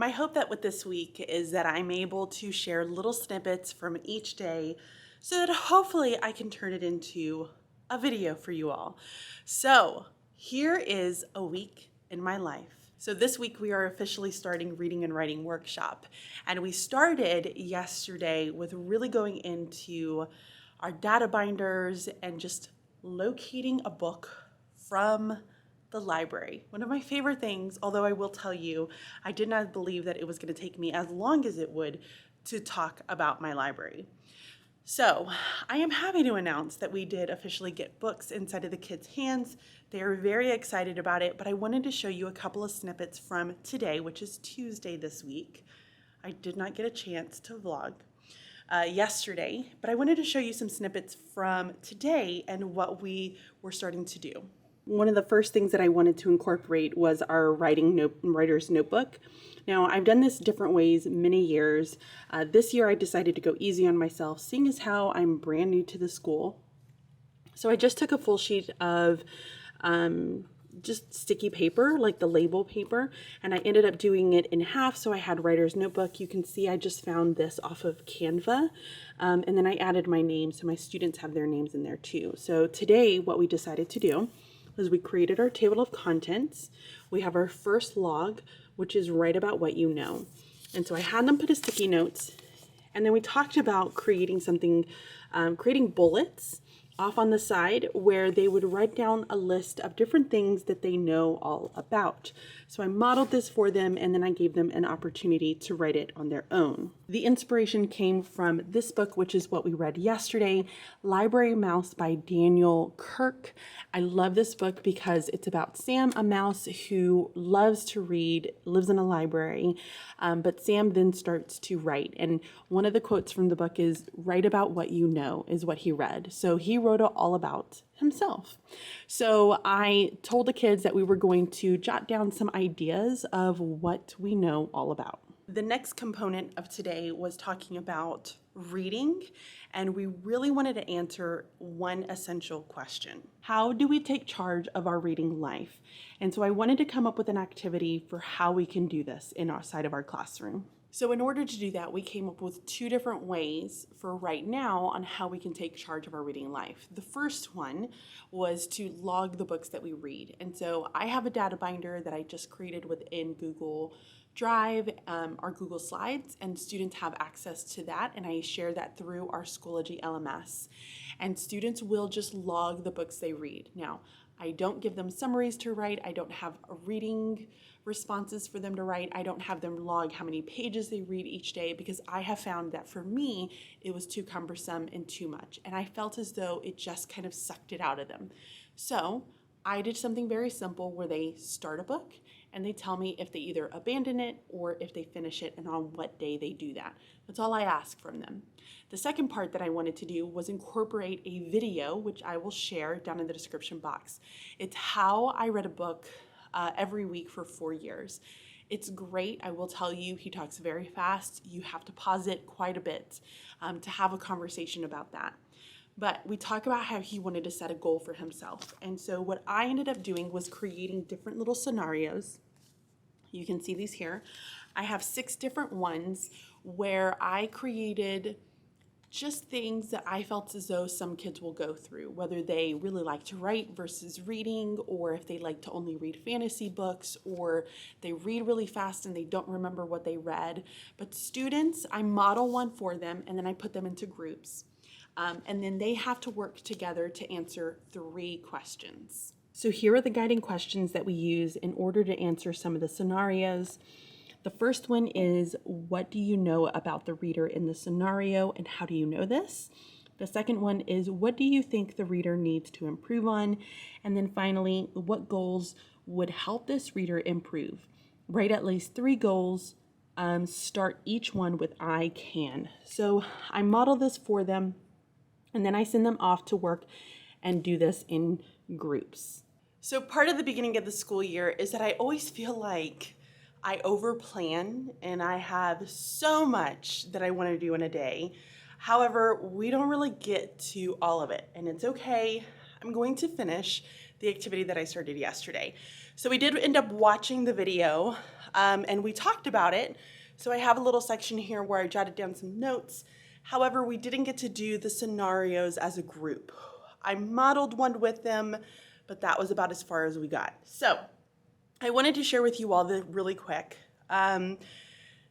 My hope that with this week is that I'm able to share little snippets from each day so that hopefully I can turn it into a video for you all. So here is a week in my life. So this week we are officially starting reading and writing workshop. And we started yesterday with really going into our data binders and just locating a book from the library. One of my favorite things, although I will tell you, I did not believe that it was going to take me as long as it would to talk about my library. So I am happy to announce that we did officially get books inside of the kids' hands. They are very excited about it, but I wanted to show you a couple of snippets from today, which is Tuesday this week. I did not get a chance to vlog yesterday, but I wanted to show you some snippets from today and what we were starting to do. One of the first things that I wanted to incorporate was our writer's notebook. Now, I've done this different ways many years. This year I decided to go easy on myself, seeing as how I'm brand new to the school. So I just took a full sheet of just sticky paper, like the label paper, and I ended up doing it in half, so I had writer's notebook. You can see I just found this off of Canva, and then I added my name, so my students have their names in there too. So today what we decided to do is we created our table of contents. We have our first log, which is write about what you know. And so I had them put a sticky notes, and then we talked about creating something, creating bullets off on the side where they would write down a list of different things that they know all about. So I modeled this for them, and then I gave them an opportunity to write it on their own. The inspiration came from this book, which is what we read yesterday, Library Mouse by Daniel Kirk. I love this book because it's about Sam, a mouse who loves to read, lives in a library, but Sam then starts to write. And one of the quotes from the book is, write about what you know, is what he read. So he wrote all about himself. So I told the kids that we were going to jot down some ideas of what we know all about. The next component of today was talking about reading, and we really wanted to answer one essential question. How do we take charge of our reading life? And so I wanted to come up with an activity for how we can do this in our side of our classroom. So in order to do that, we came up with two different ways for right now on how we can take charge of our reading life. The first one was to log the books that we read. And so I have a data binder that I just created within Google Drive or Google Slides, and students have access to that, and I share that through our Schoology LMS. And students will just log the books they read. Now, I don't give them summaries to write. I don't have reading responses for them to write. I don't have them log how many pages they read each day, because I have found that for me, it was too cumbersome and too much. And I felt as though it just kind of sucked it out of them. So I did something very simple where they start a book and they tell me if they either abandon it or if they finish it and on what day they do that. That's all I ask from them. The second part that I wanted to do was incorporate a video, which I will share down in the description box. It's how I read a book every week for 4 years. It's great. I will tell you, he talks very fast. You have to pause it quite a bit to have a conversation about that. But we talk about how he wanted to set a goal for himself. And so what I ended up doing was creating different little scenarios. You can see these here. I have 6 different ones where I created just things that I felt as though some kids will go through, whether they really like to write versus reading, or if they like to only read fantasy books, or they read really fast and they don't remember what they read. But students, I model one for them, and then I put them into groups. And then they have to work together to answer 3 questions. So here are the guiding questions that we use in order to answer some of the scenarios. The first one is, what do you know about the reader in the scenario, and how do you know this? The second one is, what do you think the reader needs to improve on? And then finally, what goals would help this reader improve? Write at least 3 goals. Start each one with I can. So I model this for them, and then I send them off to work and do this in groups. So part of the beginning of the school year is that I always feel like I overplan and I have so much that I want to do in a day. However, we don't really get to all of it, and it's okay. I'm going to finish the activity that I started yesterday. So we did end up watching the video, and we talked about it. So I have a little section here where I jotted down some notes. However, we didn't get to do the scenarios as a group. I modeled one with them, but that was about as far as we got. So I wanted to share with you all really quick.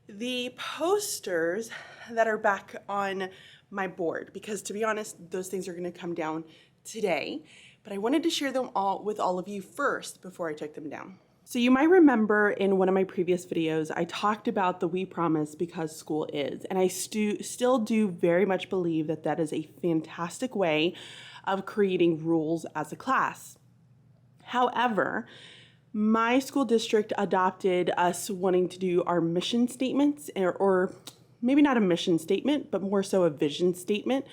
The posters that are back on my board, because to be honest, those things are going to come down today, but I wanted to share them all with all of you first before I took them down. So you might remember in one of my previous videos, I talked about the We Promise Because School Is, and I still do very much believe that that is a fantastic way of creating rules as a class. However, my school district adopted us wanting to do our mission statements, or maybe not a mission statement, but more so a vision statement.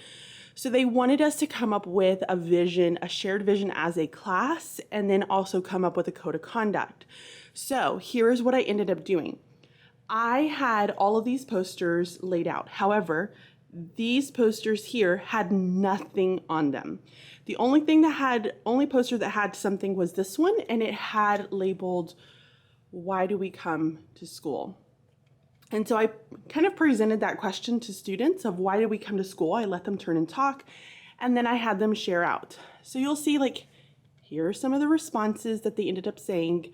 So they wanted us to come up with a vision, a shared vision as a class, and then also come up with a code of conduct. So here's what I ended up doing. I had all of these posters laid out. However, these posters here had nothing on them. The only poster that had something was this one, and it had labeled, "Why do we come to school?" And so I kind of presented that question to students of why do we come to school? I let them turn and talk, and then I had them share out. So you'll see, like, here are some of the responses that they ended up saying.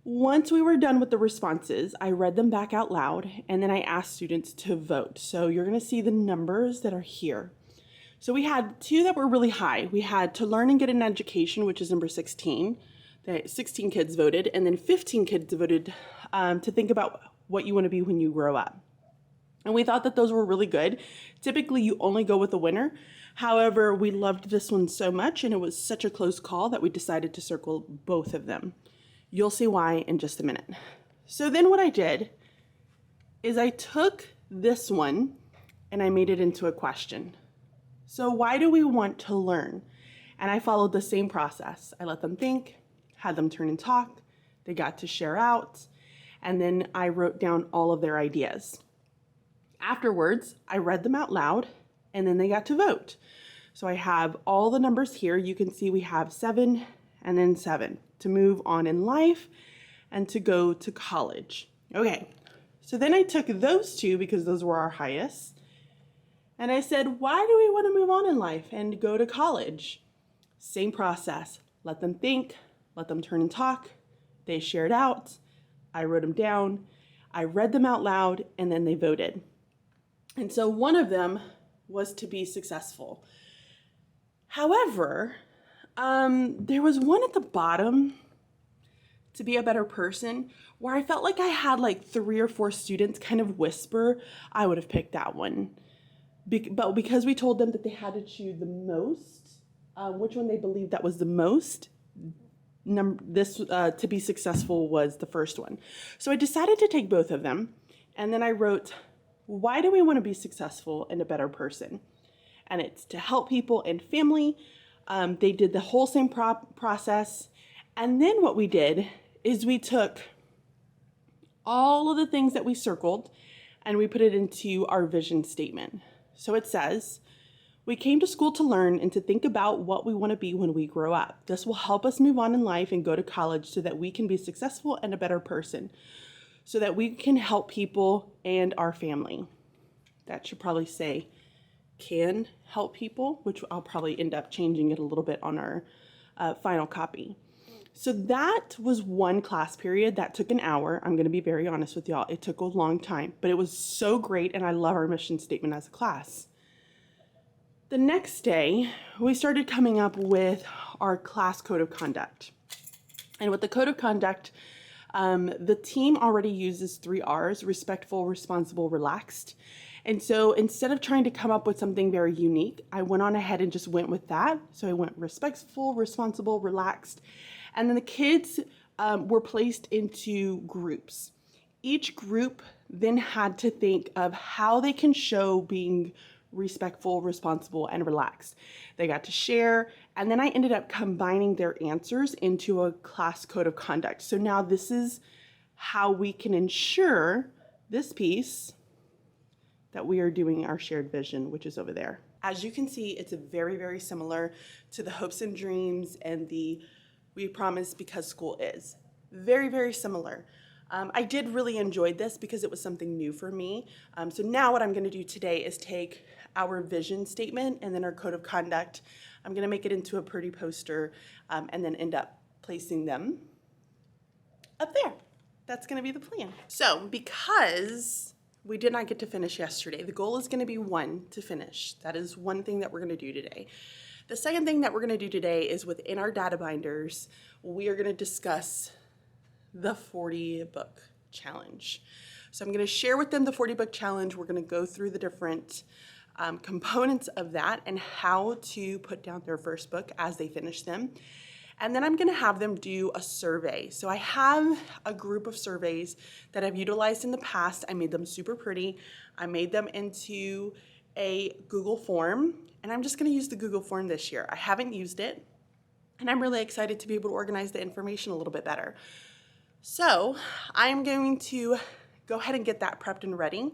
Once we were done with the responses, I read them back out loud, and then I asked students to vote. So you're gonna see the numbers that are here. So we had two that were really high. We had to learn and get an education, which is number 16. 16 kids voted, and then 15 kids voted to think about what you want to be when you grow up. And we thought that those were really good. Typically, you only go with the winner. However, we loved this one so much, and it was such a close call that we decided to circle both of them. You'll see why in just a minute. So then what I did is I took this one and I made it into a question. So why do we want to learn? And I followed the same process. I let them think, had them turn and talk, they got to share out, and then I wrote down all of their ideas. Afterwards, I read them out loud, and then they got to vote. So I have all the numbers here. You can see we have 7 and then 7 to move on in life and to go to college. Okay, so then I took those two because those were our highest. And I said, why do we want to move on in life and go to college? Same process. Let them think, let them turn and talk. They shared out. I wrote them down. I read them out loud, and then they voted. And so one of them was to be successful. However, there was one at the bottom, to be a better person, where I felt like I had like 3 or 4 students kind of whisper, I would have picked that one. But because we told them that they had to choose the most, which one they believed that was the most, to be successful was the first one. So I decided to take both of them, and then I wrote, why do we want to be successful and a better person? And it's to help people and family. They did the whole same process. And then what we did is we took all of the things that we circled and we put it into our vision statement. So it says, we came to school to learn and to think about what we want to be when we grow up. This will help us move on in life and go to college so that we can be successful and a better person, so that we can help people and our family. That should probably say can help people, which I'll probably end up changing it a little bit on our final copy. So that was one class period that took an hour. I'm going to be very honest with y'all. It took a long time, but it was so great, and I love our mission statement as a class. The next day, we started coming up with our class code of conduct. And with the code of conduct, the team already uses 3 R's: respectful, responsible, relaxed. And so instead of trying to come up with something very unique, I went on ahead and just went with that. So I went respectful, responsible, relaxed. And then the kids were placed into groups. Each group then had to think of how they can show being respectful, responsible, and relaxed. They got to share, and then I ended up combining their answers into a class code of conduct. So now this is how we can ensure this piece that we are doing our shared vision, which is over there. As you can see, it's very, very similar to the hopes and dreams and the we promise because school is. Very, very similar. I did really enjoy this because it was something new for me. So now what I'm going to do today is take our vision statement and then our code of conduct. I'm going to make it into a pretty poster and then end up placing them up there. That's going to be the plan. So because we did not get to finish yesterday, the goal is going to be 1 to finish. That is one thing that we're going to do today. The second thing that we're going to do today is within our data binders, we are going to discuss the 40 book challenge. So I'm going to share with them the 40 book challenge. We're going to go through the different components of that and how to put down their first book as they finish them. And then I'm going to have them do a survey. So I have a group of surveys that I've utilized in the past. I made them super pretty. I made them into a Google form, and I'm just going to use the Google form this year. I haven't used it, and I'm really excited to be able to organize the information a little bit better. So I'm going to go ahead and get that prepped and ready.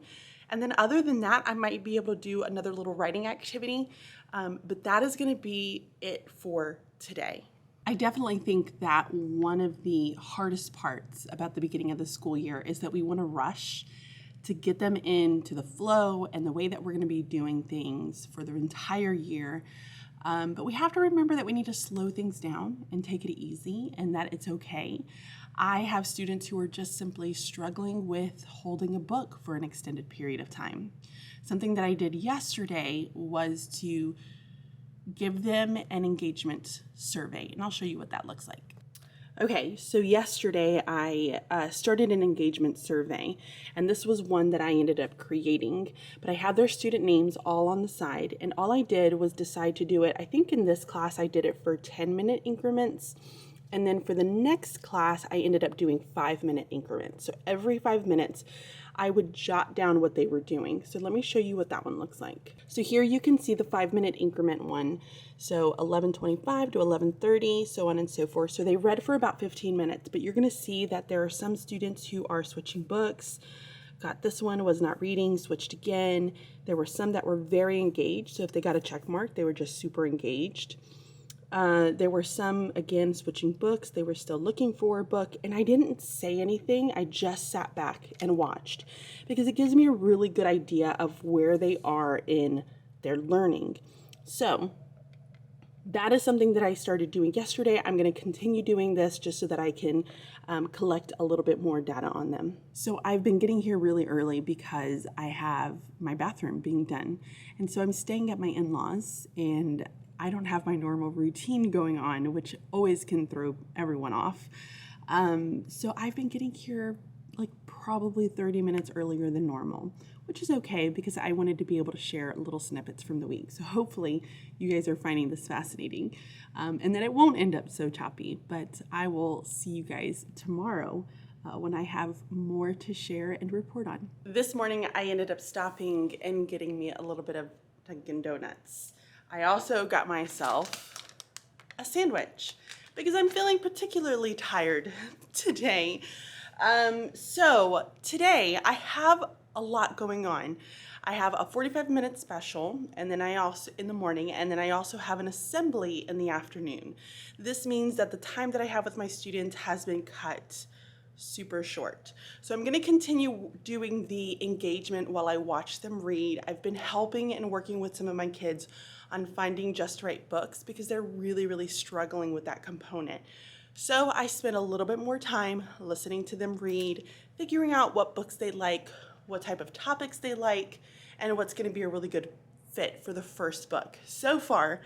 And then other than that, I might be able to do another little writing activity, but that is going to be it for today. I definitely think that one of the hardest parts about the beginning of the school year is that we want to rush to get them into the flow and the way that we're going to be doing things for the entire year. But we have to remember that we need to slow things down and take it easy and that it's okay. I have students who are just simply struggling with holding a book for an extended period of time. Something that I did yesterday was to give them an engagement survey, and I'll show you what that looks like. Okay, so yesterday I started an engagement survey, and this was one that I ended up creating, but I had their student names all on the side, and all I did was decide to do it. I think in this class I did it for 10-minute increments, and then for the next class I ended up doing 5-minute increments. So every 5 minutes I would jot down what they were doing. So let me show you what that one looks like. So here you can see the 5-minute increment one. So 11:25 to 11:30, so on and so forth. So they read for about 15 minutes, but you're gonna see that there are some students who are switching books. Got this one, was not reading, switched again. There were some that were very engaged. So if they got a check mark, they were just super engaged. There were some, again, switching books. They were still looking for a book, and I didn't say anything. I just sat back and watched because it gives me a really good idea of where they are in their learning. So that is something that I started doing yesterday. I'm going to continue doing this just so that I can collect a little bit more data on them. So I've been getting here really early because I have my bathroom being done. And so I'm staying at my in-laws, and I don't have my normal routine going on, which always can throw everyone off. So I've been getting here like probably 30 minutes earlier than normal, which is okay because I wanted to be able to share little snippets from the week. So hopefully you guys are finding this fascinating and that it won't end up so choppy, but I will see you guys tomorrow when I have more to share and report on. This morning I ended up stopping and getting me a little bit of Dunkin' Donuts. I also got myself a sandwich because I'm feeling particularly tired today. So today I have a lot going on. I have a 45-minute special, and then I also in the morning, and then I also have an assembly in the afternoon. This means that the time that I have with my students has been cut super short. So I'm going to continue doing the engagement while I watch them read. I've been helping and working with some of my kids on finding just right books because they're really, really struggling with that component. So I spent a little bit more time listening to them read, figuring out what books they like, what type of topics they like, and what's going to be a really good fit for the first book. So far,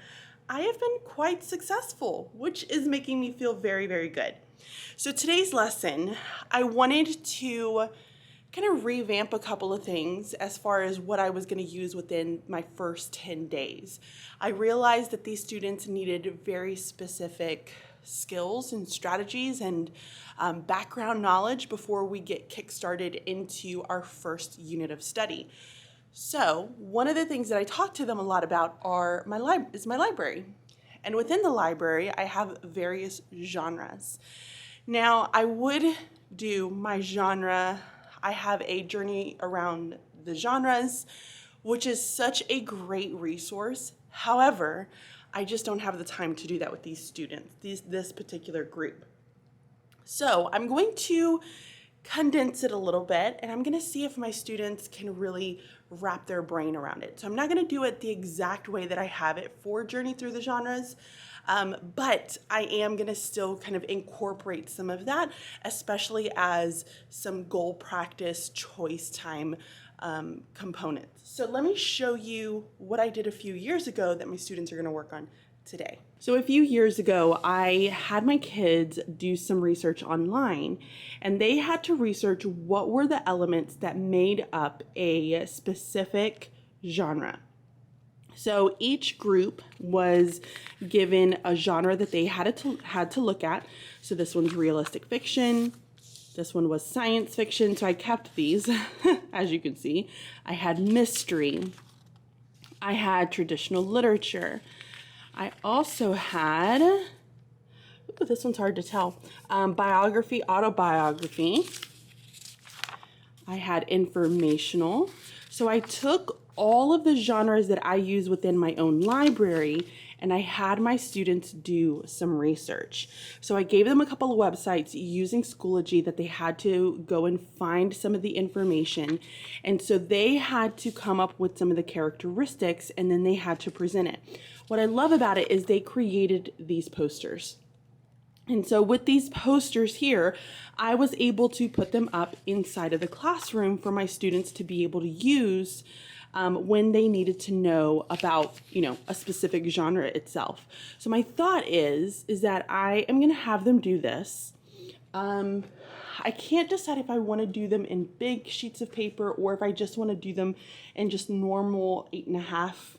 I have been quite successful, which is making me feel very, very good. So today's lesson, I wanted to kind of revamp a couple of things as far as what I was going to use within my first 10 days. I realized that these students needed very specific skills and strategies and background knowledge before we get kickstarted into our first unit of study. So one of the things that I talk to them a lot about is my library. And within the library, I have various genres. Now, I would do my genre. I have a journey around the genres, which is such a great resource. However, I just don't have the time to do that with these students, this particular group. So I'm going to condense it a little bit, and I'm going to see if my students can really wrap their brain around it. So I'm not going to do it the exact way that I have it for Journey Through the Genres, but I am going to still kind of incorporate some of that, especially as some goal practice, choice time components. So let me show you what I did a few years ago that my students are going to work on today. So a few years ago, I had my kids do some research online, and they had to research what were the elements that made up a specific genre. So each group was given a genre that they had to look at. So this one's realistic fiction. This one was science fiction. So I kept these, as you can see. I had mystery. I had traditional literature. I also had, ooh, this one's hard to tell, biography, autobiography. I had informational. So I took all of the genres that I use within my own library, and I had my students do some research. So I gave them a couple of websites using Schoology that they had to go and find some of the information. And so they had to come up with some of the characteristics, and then they had to present it. What I love about it is they created these posters. And so with these posters here, I was able to put them up inside of the classroom for my students to be able to use when they needed to know about, a specific genre itself. So my thought is that I am going to have them do this. I can't decide if I want to do them in big sheets of paper or if I just want to do them in just normal 8.5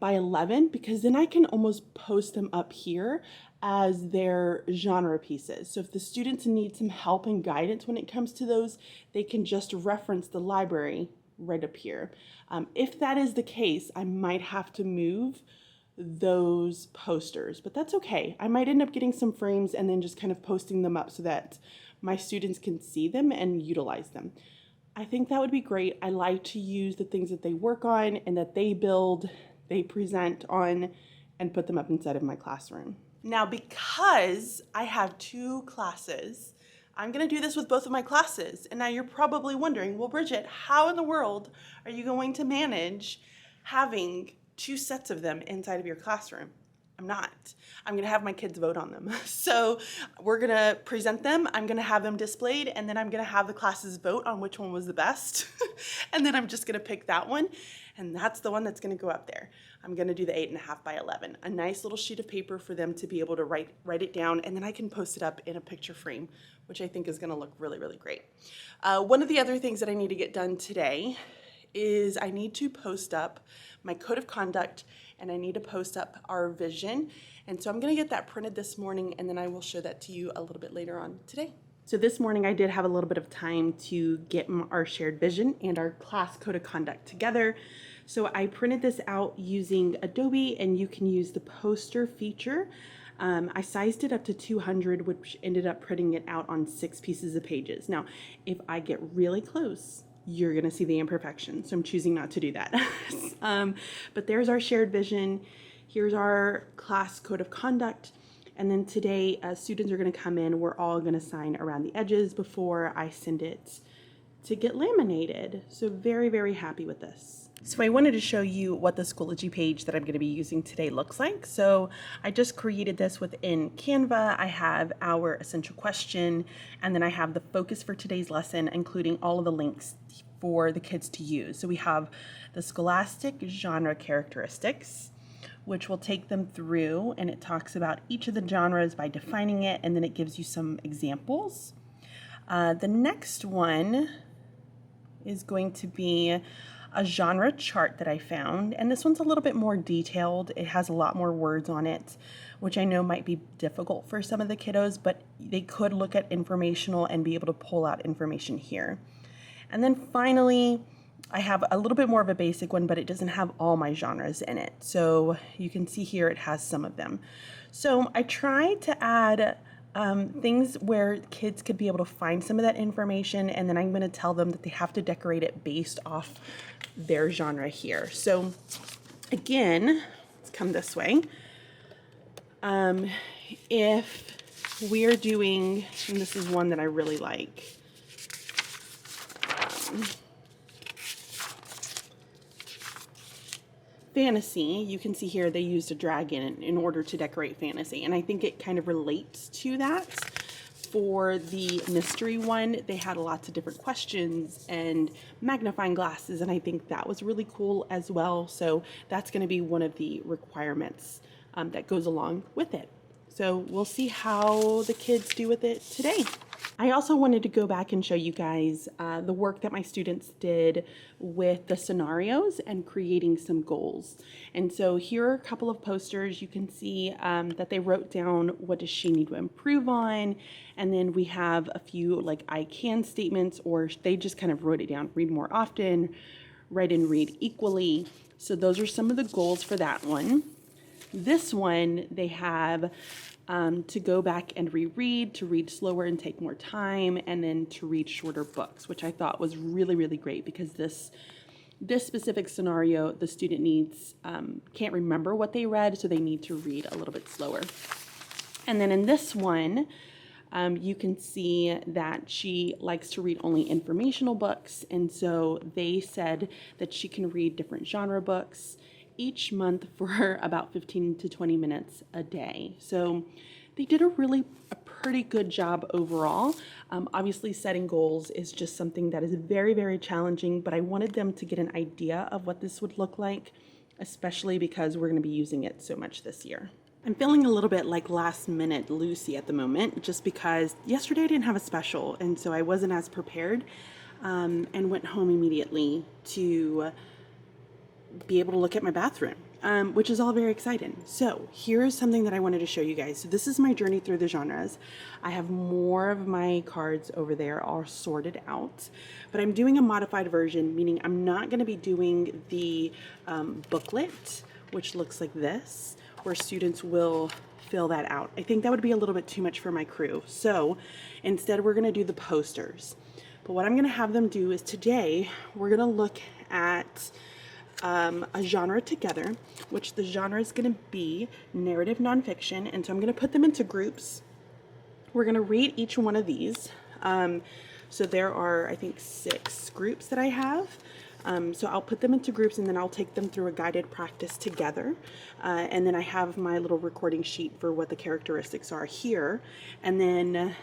by 11, because then I can almost post them up here as their genre pieces. So if the students need some help and guidance when it comes to those, they can just reference the library right up here. If that is the case, I might have to move those posters, but that's okay. I might end up getting some frames and then just kind of posting them up so that my students can see them and utilize them. I think that would be great. I like to use the things that they work on and that they build, they present on, and put them up inside of my classroom. Now, because I have 2 classes, I'm going to do this with both of my classes. And now you're probably wondering, well, Bridget, how in the world are you going to manage having 2 sets of them inside of your classroom? I'm not. I'm going to have my kids vote on them. So we're going to present them. I'm going to have them displayed, and then I'm going to have the classes vote on which one was the best. And then I'm just going to pick that one, and that's the one that's going to go up there. I'm going to do the 8.5 by 11, a nice little sheet of paper for them to be able to write it down, and then I can post it up in a picture frame, which I think is going to look really, really great. One of the other things that I need to get done today is I need to post up my code of conduct, and I need to post up our vision. And so I'm going to get that printed this morning, and then I will show that to you a little bit later on today. So this morning I did have a little bit of time to get our shared vision and our class code of conduct together. So I printed this out using Adobe, and you can use the poster feature. I sized it up to 200, which ended up printing it out on 6 pieces of pages. Now, if I get really close, you're going to see the imperfections. So I'm choosing not to do that. But there's our shared vision. Here's our class code of conduct. And then today, students are going to come in. We're all going to sign around the edges before I send it to get laminated. So very, very happy with this. So I wanted to show you what the Schoology page that I'm going to be using today looks like. So I just created this within Canva. I have our essential question, and then I have the focus for today's lesson, including all of the links for the kids to use. So we have the scholastic genre characteristics, which will take them through, and it talks about each of the genres by defining it, and then it gives you some examples. The next one is going to be a genre chart that I found, and this one's a little bit more detailed. It has a lot more words on it, which I know might be difficult for some of the kiddos, but they could look at informational and be able to pull out information here. And then finally, I have a little bit more of a basic one, but it doesn't have all my genres in it. So you can see here it has some of them. So I tried to add things where kids could be able to find some of that information, and then I'm going to tell them that they have to decorate it based off their genre here. So again, let's come this way. If we're doing, and this is one that I really like, fantasy, you can see here they used a dragon in order to decorate fantasy, and I think it kind of relates to that. For the mystery one, they had lots of different questions and magnifying glasses, and I think that was really cool as well. So that's going to be one of the requirements that goes along with it. So we'll see how the kids do with it today. I also wanted to go back and show you guys the work that my students did with the scenarios and creating some goals. And so here are a couple of posters. You can see that they wrote down what does she need to improve on. And then we have a few like I can statements, or they just kind of wrote it down. Read more often, write and read equally. So those are some of the goals for that one. This one, they have to go back and reread, to read slower and take more time, and then to read shorter books, which I thought was really, really great because this specific scenario, the student needs, can't remember what they read, so they need to read a little bit slower. And then in this one, you can see that she likes to read only informational books, and so they said that she can read different genre books each month for about 15 to 20 minutes a day. So they did a pretty good job overall. Obviously setting goals is just something that is very, very challenging, but I wanted them to get an idea of what this would look like, especially because we're going to be using it so much this year. I'm feeling a little bit like last minute Lucy at the moment, just because yesterday I didn't have a special, and so I wasn't as prepared, and went home immediately to be able to look at my bathroom, which is all very exciting. So here's something that I wanted to show you guys. So this is my journey through the genres. I have more of my cards over there all sorted out, but I'm doing a modified version, meaning I'm not going to be doing the booklet, which looks like this, where students will fill that out. I think that would be a little bit too much for my crew. So instead we're going to do the posters. But what I'm going to have them do is today we're going to look at a genre together, which the genre is going to be narrative nonfiction, and so I'm going to put them into groups. We're going to read each one of these. So there are, I think, 6 groups that I have. So I'll put them into groups, and then I'll take them through a guided practice together. And then I have my little recording sheet for what the characteristics are here. And then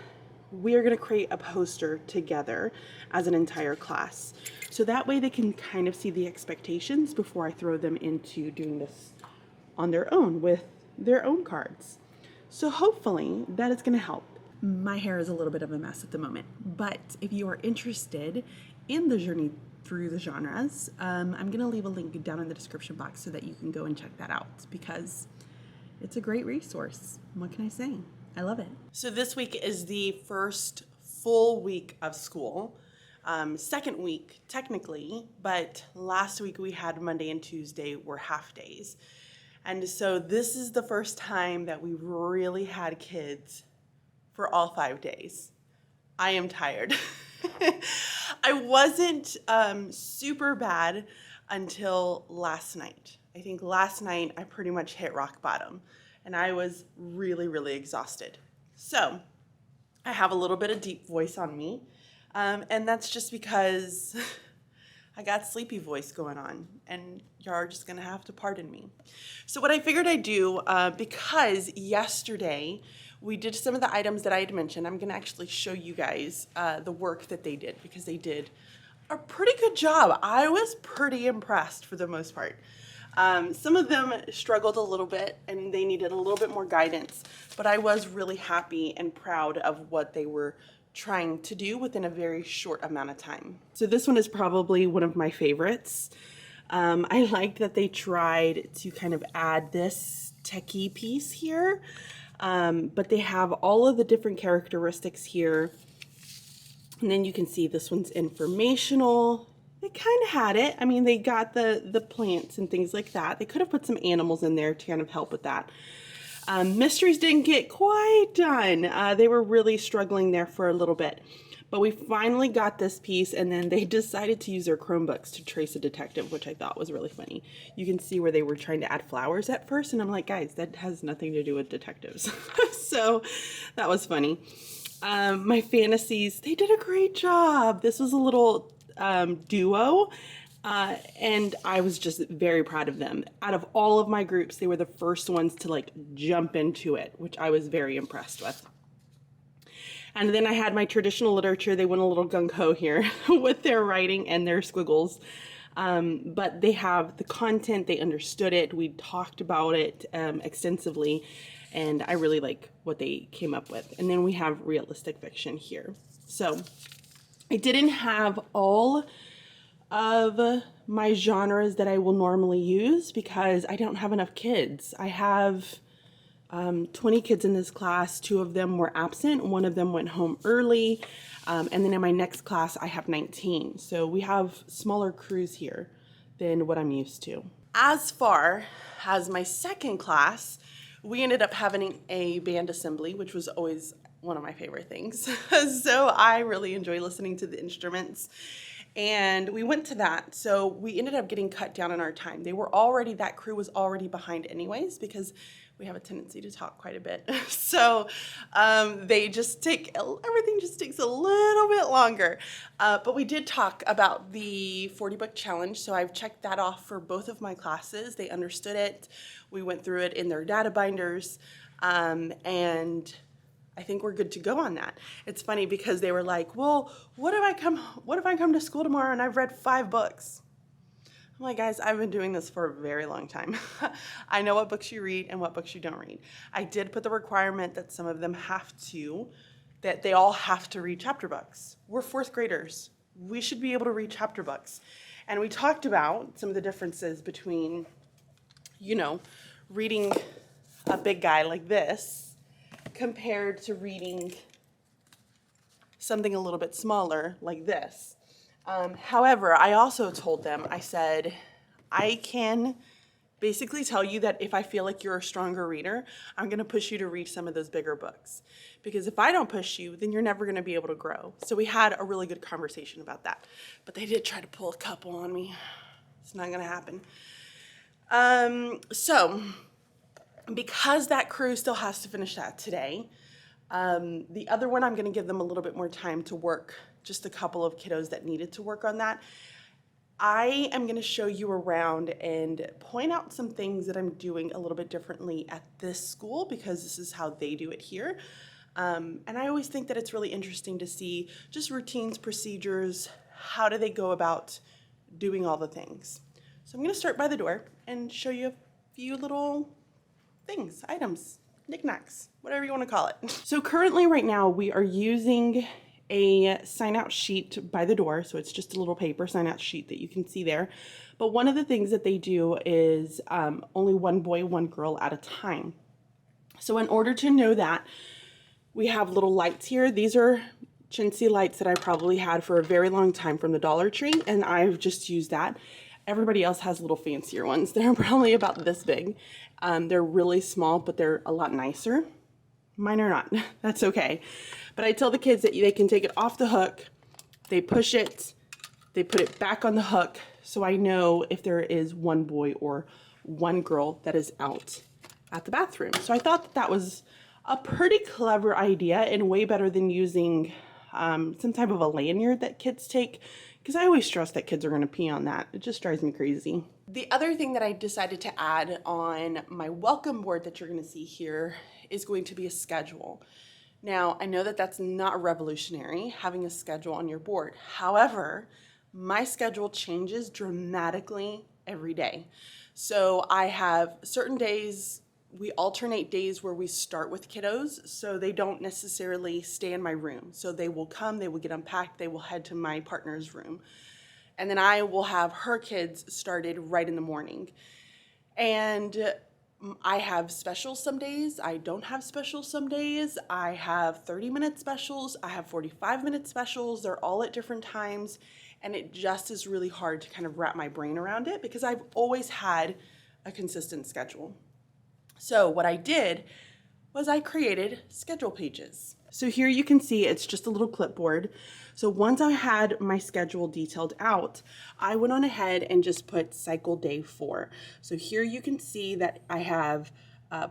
we are going to create a poster together as an entire class. So that way they can kind of see the expectations before I throw them into doing this on their own with their own cards. So hopefully that is going to help. My hair is a little bit of a mess at the moment, but if you are interested in the journey through the genres, I'm going to leave a link down in the description box so that you can go and check that out, because it's a great resource. What can I say? I love it. So this week is the first full week of school. Second week, technically, but last week we had Monday and Tuesday were half days. And so this is the first time that we really had kids for all 5 days. I am tired. I wasn't super bad until last night. I think last night I pretty much hit rock bottom, and I was really, really exhausted. So I have a little bit of deep voice on me. And that's just because I got sleepy voice going on, and you're just gonna have to pardon me. So what I figured I'd do, because yesterday we did some of the items that I had mentioned, I'm gonna actually show you guys the work that they did, because they did a pretty good job. I was pretty impressed for the most part. Some of them struggled a little bit and they needed a little bit more guidance, but I was really happy and proud of what they were trying to do within a very short amount of time. So this one is probably one of my favorites. I liked that they tried to kind of add this techie piece here, but they have all of the different characteristics here. And then you can see this one's informational. They kind of had it. I mean, they got the plants and things like that. They could have put some animals in there to kind of help with that. Mysteries didn't get quite done. They were really struggling there for a little bit. But we finally got this piece, and then they decided to use their Chromebooks to trace a detective, which I thought was really funny. You can see where they were trying to add flowers at first, and I'm like, guys, that has nothing to do with detectives. So that was funny. My fantasies, they did a great job. This was a little duo. And I was just very proud of them. Out of all of my groups, they were the first ones to like jump into it, which I was very impressed with. And then I had my traditional literature. They went a little gung-ho here with their writing and their squiggles. But they have the content, they understood it. We talked about it extensively, and I really like what they came up with. And then we have realistic fiction here. So I didn't have all of my genres that I will normally use because I don't have enough kids. I have 20 kids in this class. 2 of them were absent. 1 of them went home early. And then in my next class, I have 19. So we have smaller crews here than what I'm used to. As far as my second class, we ended up having a band assembly, which was always one of my favorite things. So I really enjoy listening to the instruments. And we went to that. So we ended up getting cut down in our time. That crew was already behind anyways, because we have a tendency to talk quite a bit. So everything just takes a little bit longer. But we did talk about the 40 book challenge. So I've checked that off for both of my classes. They understood it. We went through it in their data binders. And I think we're good to go on that. It's funny because they were like, well, what if I come to school tomorrow and I've read 5 books? I'm like, guys, I've been doing this for a very long time. I know what books you read and what books you don't read. I did put the requirement that some of them that they all have to read chapter books. We're 4th graders. We should be able to read chapter books. And we talked about some of the differences between, reading a big guy like this compared to reading something a little bit smaller like this. However, I also told them, I said, I can basically tell you that if I feel like you're a stronger reader, I'm going to push you to read some of those bigger books. Because if I don't push you, then you're never going to be able to grow. So we had a really good conversation about that. But they did try to pull a couple on me. It's not going to happen. So because that crew still has to finish that today, the other one, I'm going to give them a little bit more time to work, just a couple of kiddos that needed to work on that. I am going to show you around and point out some things that I'm doing a little bit differently at this school because this is how they do it here. And I always think that it's really interesting to see just routines, procedures, how do they go about doing all the things. So I'm going to start by the door and show you a few little things, items, knickknacks, whatever you want to call it. So currently right now we are using a sign out sheet by the door. So it's just a little paper sign out sheet that you can see there. But one of the things that they do is only 1 boy, 1 girl at a time. So in order to know that, we have little lights here. These are chintzy lights that I probably had for a very long time from the Dollar Tree, and I've just used that. Everybody else has little fancier ones. They're probably about this big. They're really small, but they're a lot nicer. Mine are not. That's okay. But I tell the kids that they can take it off the hook. They push it. They put it back on the hook. So I know if there is 1 boy or 1 girl that is out at the bathroom. So I thought that was a pretty clever idea and way better than using some type of a lanyard that kids take, because I always stress that kids are going to pee on that. It just drives me crazy. The other thing that I decided to add on my welcome board that you're going to see here is going to be a schedule. Now, I know that that's not revolutionary, having a schedule on your board. However, my schedule changes dramatically every day. So I have certain days, we alternate days where we start with kiddos, so they don't necessarily stay in my room. So they will come, they will get unpacked, they will head to my partner's room. And then I will have her kids started right in the morning. And I have specials some days, I don't have specials some days. I have 30-minute specials, I have 45-minute specials. They're all at different times. And it just is really hard to kind of wrap my brain around it because I've always had a consistent schedule. So what I did was I created schedule pages. So here you can see it's just a little clipboard. So once I had my schedule detailed out, I went on ahead and just put cycle day 4. So here you can see that I have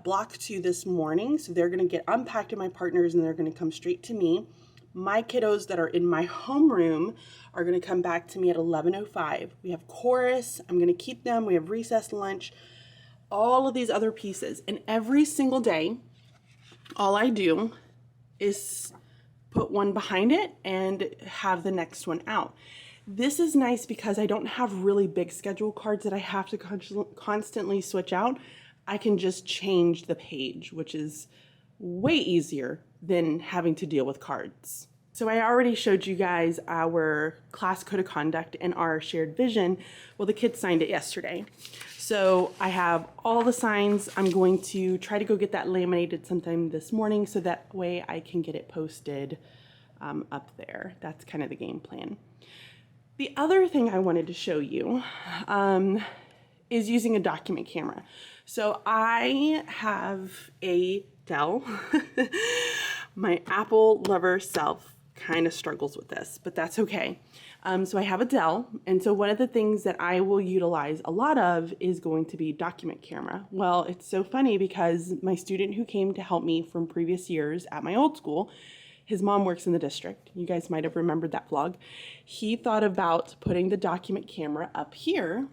block 2 this morning. So they're gonna get unpacked in my partners and they're gonna come straight to me. My kiddos that are in my homeroom are gonna come back to me at 11:05. We have chorus, I'm gonna keep them, we have recess lunch, all of these other pieces. And every single day, all I do is put one behind it and have the next one out. This is nice because I don't have really big schedule cards that I have to constantly switch out. I can just change the page, which is way easier than having to deal with cards. So I already showed you guys our class code of conduct and our shared vision. Well, the kids signed it yesterday. So I have all the signs. I'm going to try to go get that laminated sometime this morning so that way I can get it posted up there. That's kind of the game plan. The other thing I wanted to show you is using a document camera. So I have a Dell. My Apple lover self kind of struggles with this, but that's okay. So I have a Dell, and so one of the things that I will utilize a lot of is going to be document camera. Well, it's so funny because my student who came to help me from previous years at my old school, his mom works in the district. You guys might have remembered that vlog. He thought about putting the document camera up here.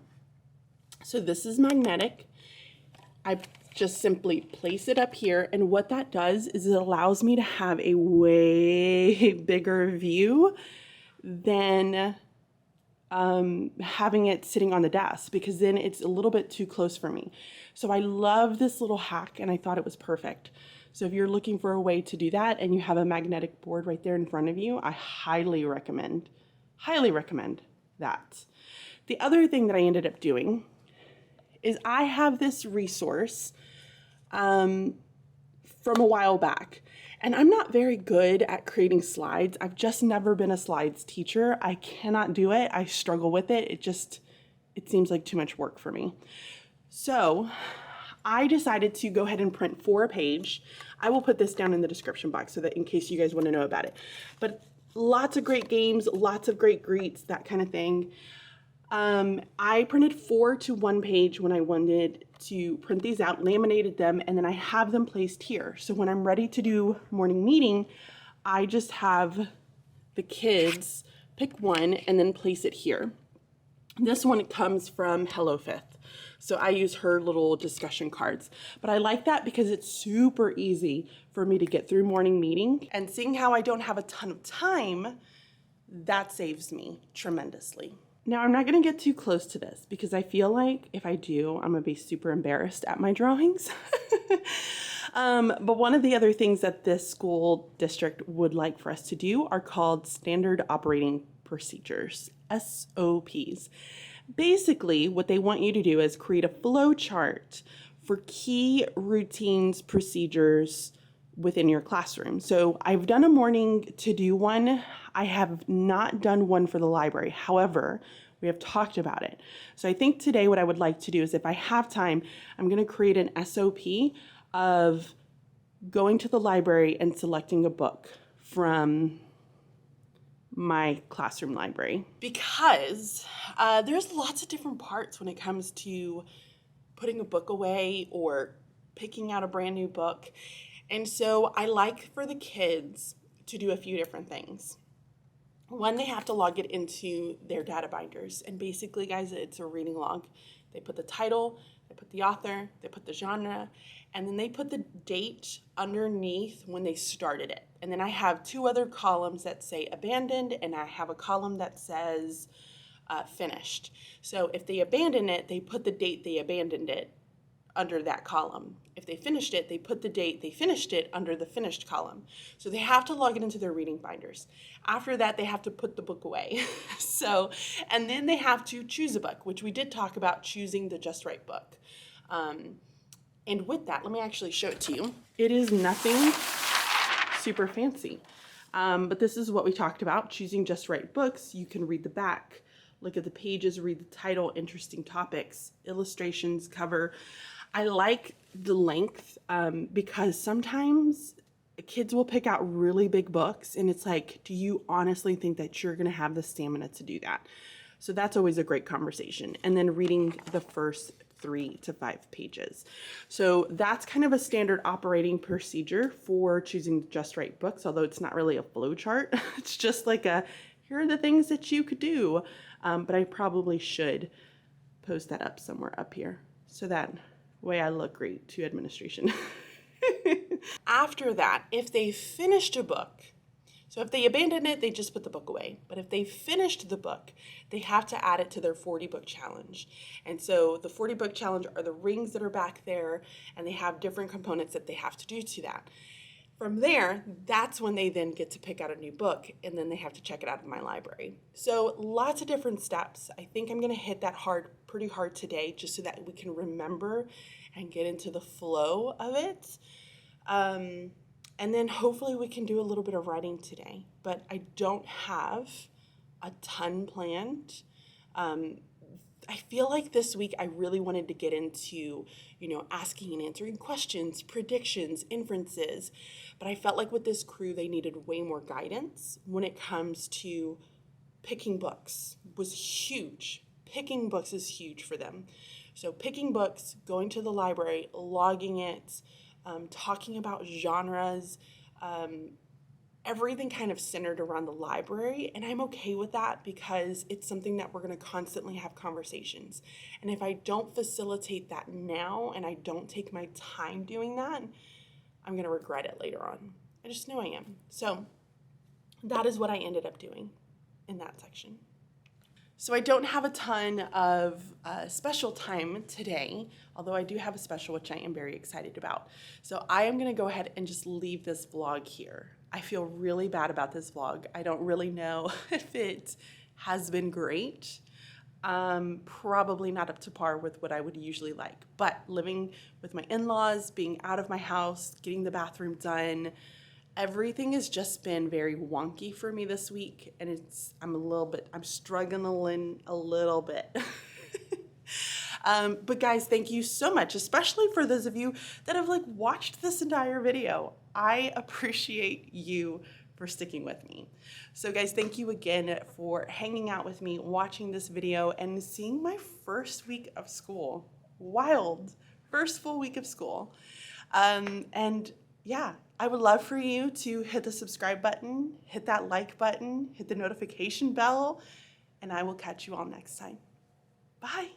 So this is magnetic. I just simply place it up here, and what that does is it allows me to have a way bigger view than having it sitting on the desk, because then it's a little bit too close for me. So I love this little hack, and I thought it was perfect. So if you're looking for a way to do that and you have a magnetic board right there in front of you, I highly recommend that. The other thing that I ended up doing is I have this resource from a while back, and I'm not very good at creating slides. I've just never been a slides teacher. I cannot do it. I struggle with it. It seems like too much work for me. So I decided to go ahead and print 4 a page. I will put this down in the description box so that in case you guys want to know about it. But lots of great games, lots of great greets, that kind of thing. I printed 4 to 1 page when I wanted to print these out, laminated them, and then I have them placed here. So when I'm ready to do morning meeting, I just have the kids pick one and then place it here. This one comes from Hello Fifth. So I use her little discussion cards. But I like that because it's super easy for me to get through morning meeting. And seeing how I don't have a ton of time, that saves me tremendously. Now, I'm not going to get too close to this because I feel like if I do, I'm going to be super embarrassed at my drawings. But one of the other things that this school district would like for us to do are called standard operating procedures, SOPs. Basically, what they want you to do is create a flow chart for key routines, procedures within your classroom. So I've done a morning to-do one. I have not done one for the library. However, we have talked about it. So I think today what I would like to do is, if I have time, I'm going to create an SOP of going to the library and selecting a book from my classroom library. Because there's lots of different parts when it comes to putting a book away or picking out a brand new book. And so I like for the kids to do a few different things. One, they have to log it into their data binders. And basically, guys, it's a reading log. They put the title, they put the author, they put the genre, and then they put the date underneath when they started it. And then I have 2 other columns that say abandoned, and I have a column that says finished. So if they abandon it, they put the date they abandoned it under that column. If they finished it, they put the date they finished it under the finished column. So they have to log it into their reading binders. After that, they have to put the book away. And then they have to choose a book, which we did talk about choosing the just right book. And with that, let me actually show it to you. It is nothing super fancy, but this is what we talked about, choosing just right books. You can read the back, look at the pages, read the title, interesting topics, illustrations, cover. I like the length because sometimes kids will pick out really big books and it's like, do you honestly think that you're going to have the stamina to do that? So that's always a great conversation. And then reading the first 3 to 5 pages. So that's kind of a standard operating procedure for choosing just right books, although it's not really a flow chart. It's just like here are the things that you could do. But I probably should post that up somewhere up here so that way I look great to administration. After that, if they finished a book, so if they abandoned it, they just put the book away. But if they finished the book, they have to add it to their 40 book challenge. And so the 40 book challenge are the rings that are back there, and they have different components that they have to do to that. From there, that's when they then get to pick out a new book, and then they have to check it out in my library. So lots of different steps. I think I'm gonna hit that pretty hard today, just so that we can remember and get into the flow of it. And then hopefully we can do a little bit of writing today, but I don't have a ton planned. I feel like this week I really wanted to get into, asking and answering questions, predictions, inferences, but I felt like with this crew, they needed way more guidance when it comes to picking books was huge. Picking books is huge for them. So picking books, going to the library, logging it, talking about genres, everything kind of centered around the library. And I'm okay with that because it's something that we're going to constantly have conversations. And if I don't facilitate that now and I don't take my time doing that, I'm going to regret it later on. I just know I am. So that is what I ended up doing in that section. So I don't have a ton of special time today, although I do have a special, which I am very excited about. So I am going to go ahead and just leave this vlog here. I feel really bad about this vlog. I don't really know if it has been great. Probably not up to par with what I would usually like, but living with my in-laws, being out of my house, getting the bathroom done, everything has just been very wonky for me this week, and I'm struggling a little bit. But guys, thank you so much, especially for those of you that have watched this entire video. I appreciate you for sticking with me. So guys, thank you again for hanging out with me, watching this video, and seeing my first week of school. Wild, first full week of school. And yeah, I would love for you to hit the subscribe button, hit that like button, hit the notification bell, and I will catch you all next time. Bye.